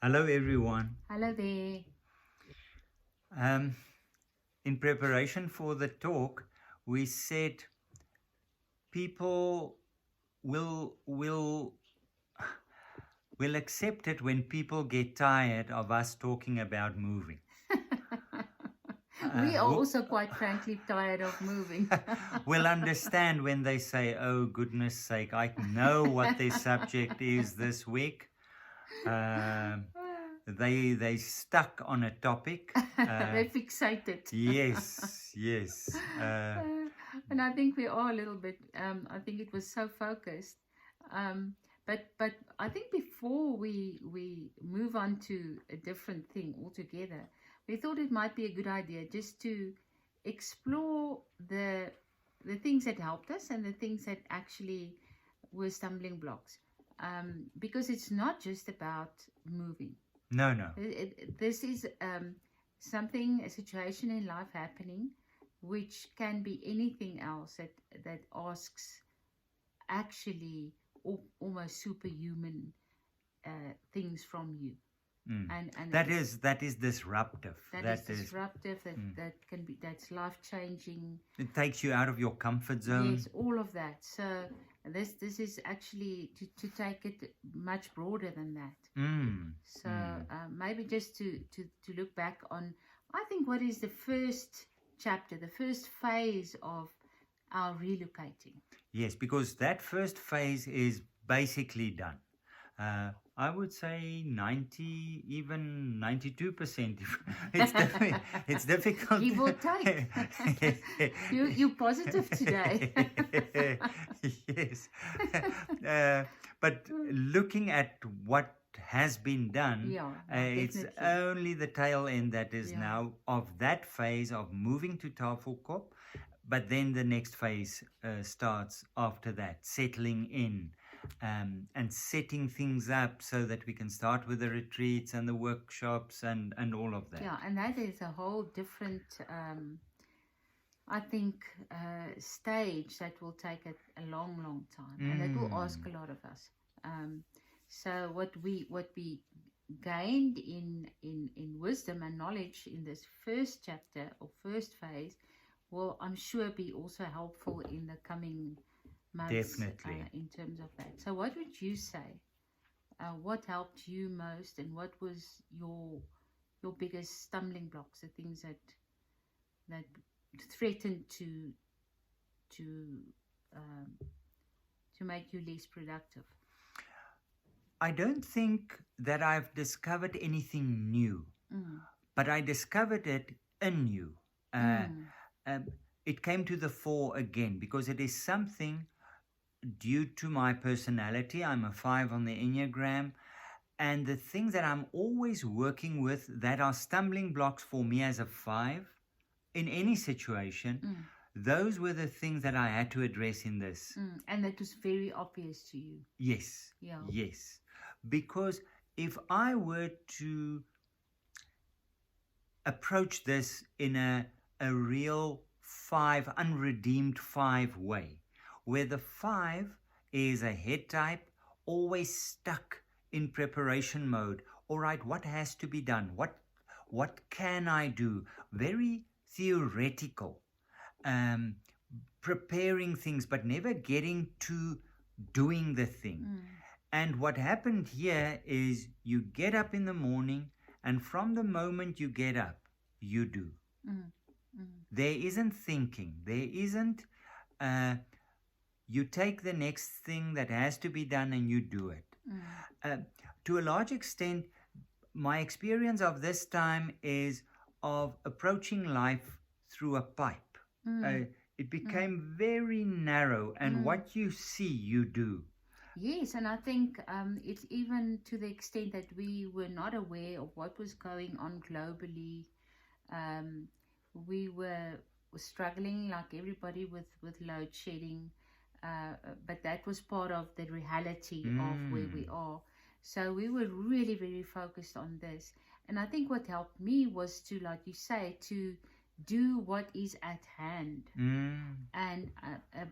Hello, everyone. Hello there. Um, in preparation for the talk, we said people will will accept it when people get tired of us talking about moving. We are We'll, also quite frankly tired of moving. will understand when they say, "Oh, goodness sake, I know what their subject is this week." Um, they stuck on a topic. They're fixated. Yes, yes. And I think we are a little bit, I think it was so focused. Um, but I think before we move on to a different thing altogether, we thought it might be a good idea just to explore the things that helped us and the things that actually were stumbling blocks. Because it's not just about moving. No, no. This is something, a situation in life happening, which can be anything else that asks actually almost superhuman things from you. Mm. And That is disruptive. that is That is disruptive. That can be, that's life changing. it takes you out of your comfort zone. Yes, all of that. So this is actually to take it much broader than that. Mm. So maybe just to look back on, I think, what is the first chapter, the first phase of our relocating. Yes, because that first phase is basically done. I would say 90, even 92%. It's difficult. Give or take. You positive today. Yes. But looking at what has been done, Yeah, it's definitely. only the tail end that is Yeah. now of that phase of moving to Tafelkop. But then the next phase starts after that, settling in and setting things up so that we can start with the retreats and the workshops and all of that. Yeah, and that is a whole different, I think, stage that will take a long, long time, and that will ask a lot of us. So what we gained in wisdom and knowledge in this first chapter or first phase will, I'm sure, be also helpful in the coming months Definitely. in terms of that. So what would you say? What helped you most, and what was your biggest stumbling blocks, the things that threatened to um, to make you less productive? I don't think that I've discovered anything new, Mm. but I discovered it anew. Uh, Mm. um, it came to the fore again because it is something due to my personality. I'm a 5 on the Enneagram. And the things that I'm always working with that are stumbling blocks for me as a 5 in any situation, Mm. those were the things that I had to address in this. And that was very obvious to you. Yes. Yeah. Yes. Because if I were to approach this in a real 5, unredeemed 5 way, where the 5 is a head type, always stuck in preparation mode. All right, what has to be done? What can I do? Very theoretical, um, preparing things, but never getting to doing the thing. And what happened here is you get up in the morning, and from the moment you get up, you do. Mm. Mm. There isn't thinking. There isn't, you take the next thing that has to be done and you do it. To a large extent, my experience of this time is of approaching life through a pipe. It became very narrow, and what you see, you do. Yes, and I think it's even to the extent that we were not aware of what was going on globally. Um, we were struggling like everybody with load shedding, but that was part of the reality of where we are. So we were really very focused on this. And I think what helped me was to, like you say, to do what is at hand. And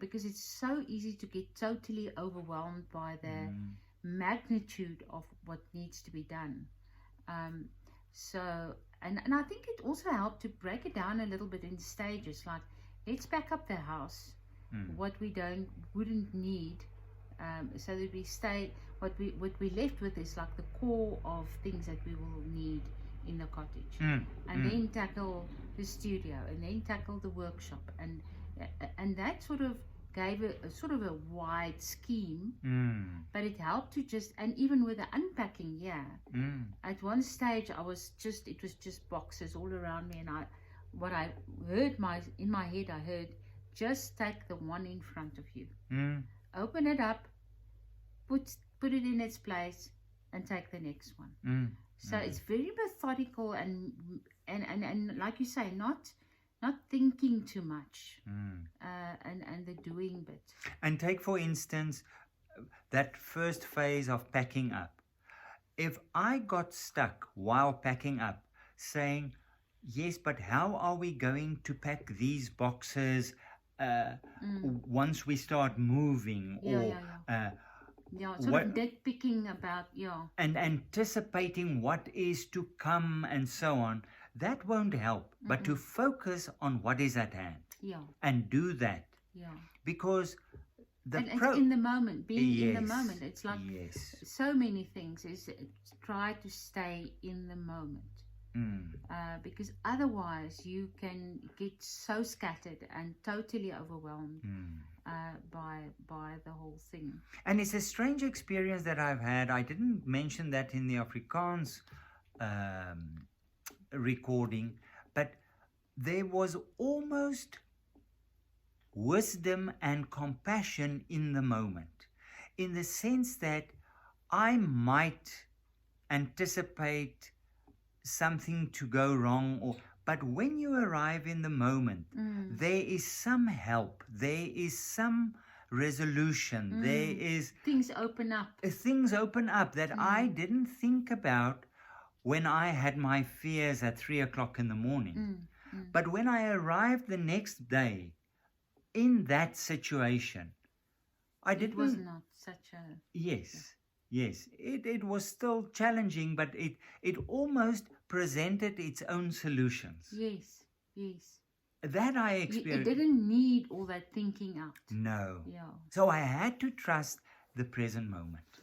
because it's so easy to get totally overwhelmed by the magnitude of what needs to be done. Um, so, and I think it also helped to break it down a little bit in stages. Like, let's pack up the house, what we wouldn't need, so that we stay. What we left with is like the core of things that we will need in the cottage, and then tackle the studio, and then tackle the workshop, and that sort of gave a sort of a wide scheme, but it helped to just, and even with the unpacking, at one stage it was just boxes all around me, and what I heard in my head, I heard, just take the one in front of you, open it up, put it in its place, and take the next one. So it's very methodical, and like you say, not thinking too much, and the doing bit. And take, for instance, that first phase of packing up. If I got stuck while packing up, saying, yes, but how are we going to pack these boxes once we start moving? Sort of nitpicking about, and anticipating what is to come and so on, that won't help. But to focus on what is at hand, and do that, because it's in the moment, being in the moment. It's like so many things is try to stay in the moment, because otherwise you can get so scattered and totally overwhelmed by the whole thing. And it's a strange experience that I've had. I didn't mention that in the Afrikaans recording, but there was almost wisdom and compassion in the moment, in the sense that I might anticipate something to go wrong, but when you arrive in the moment, there is some help, there is some resolution, there is things open up that I didn't think about when I had my fears at 3 o'clock in the morning. But when I arrived the next day in that situation, it was not such a... Yes. It was still challenging, but it almost presented its own solutions. Yes. That I experienced. It didn't need all that thinking out. No. So I had to trust the present moment.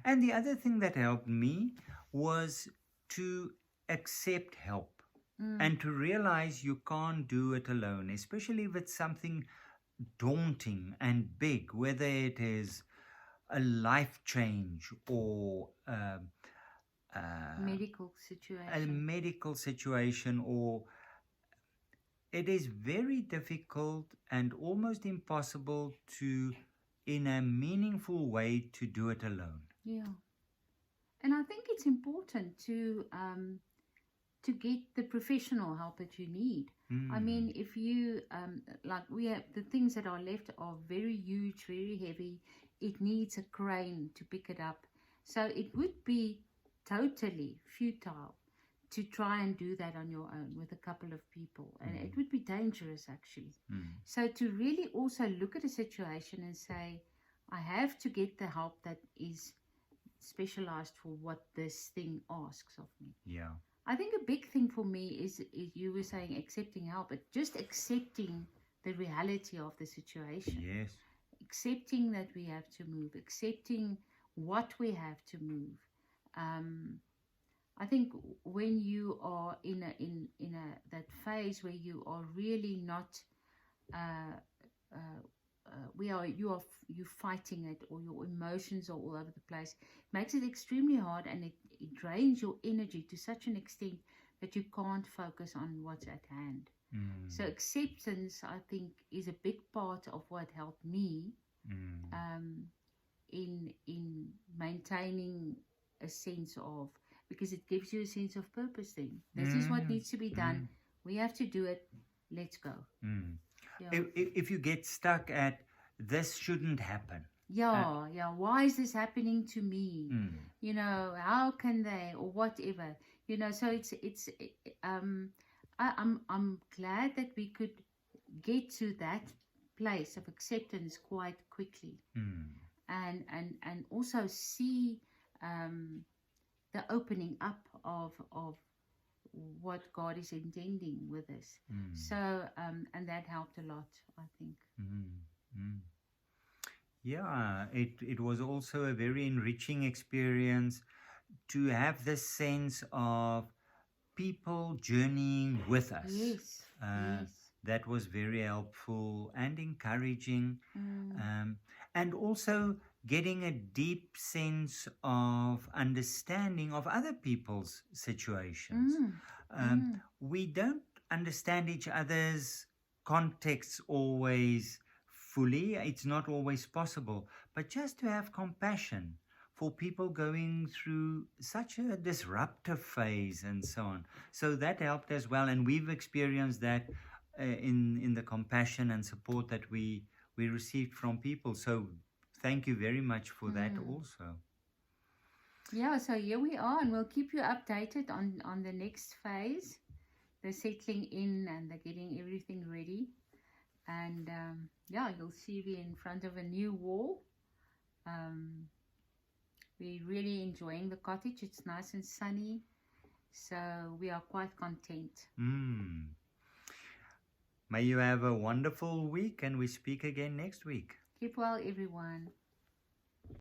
And the other thing that helped me was to accept help and to realize you can't do it alone, especially if it's something daunting and big, whether it is a life change or a medical situation, or it is very difficult and almost impossible to, in a meaningful way, to do it alone. And I think it's important to get the professional help that you need. I mean, if you like, we have the things that are left are very huge, very heavy. It needs a crane to pick it up. So it would be totally futile to try and do that on your own with a couple of people. And it would be dangerous, actually. So to really also look at a situation and say, I have to get the help that is specialized for what this thing asks of me. I think a big thing for me is you were saying accepting help, but just accepting the reality of the situation. Accepting that we have to move, accepting what we have to move. I think when you are in that phase where you are really not, you're fighting it, or your emotions are all over the place, it makes it extremely hard, and it drains your energy to such an extent that you can't focus on what's at hand. So acceptance, I think, is a big part of what helped me in maintaining a sense of, because it gives you a sense of purpose then. This is what needs to be done. We have to do it. Let's go. If you get stuck at, this shouldn't happen. Why is this happening to me? You know, how can they, or whatever. You know, so it's I'm glad that we could get to that place of acceptance quite quickly, and also see the opening up of what God is intending with us. So and that helped a lot, I think. Yeah, it was also a very enriching experience to have this sense of people journeying with us. Yes, yes. That was very helpful and encouraging, and also getting a deep sense of understanding of other people's situations. We don't understand each other's contexts always fully, it's not always possible, but just to have compassion for people going through such a disruptive phase and so on. So that helped as well, and we've experienced that in the compassion and support that we received from people. So thank you very much for that also. Yeah, so here we are, and we'll keep you updated on the next phase, the settling in and the getting everything ready. And yeah, you'll see we're in front of a new wall. We're really enjoying the cottage. It's nice and sunny, so we are quite content. May you have a wonderful week, and we speak again next week. Keep well, everyone.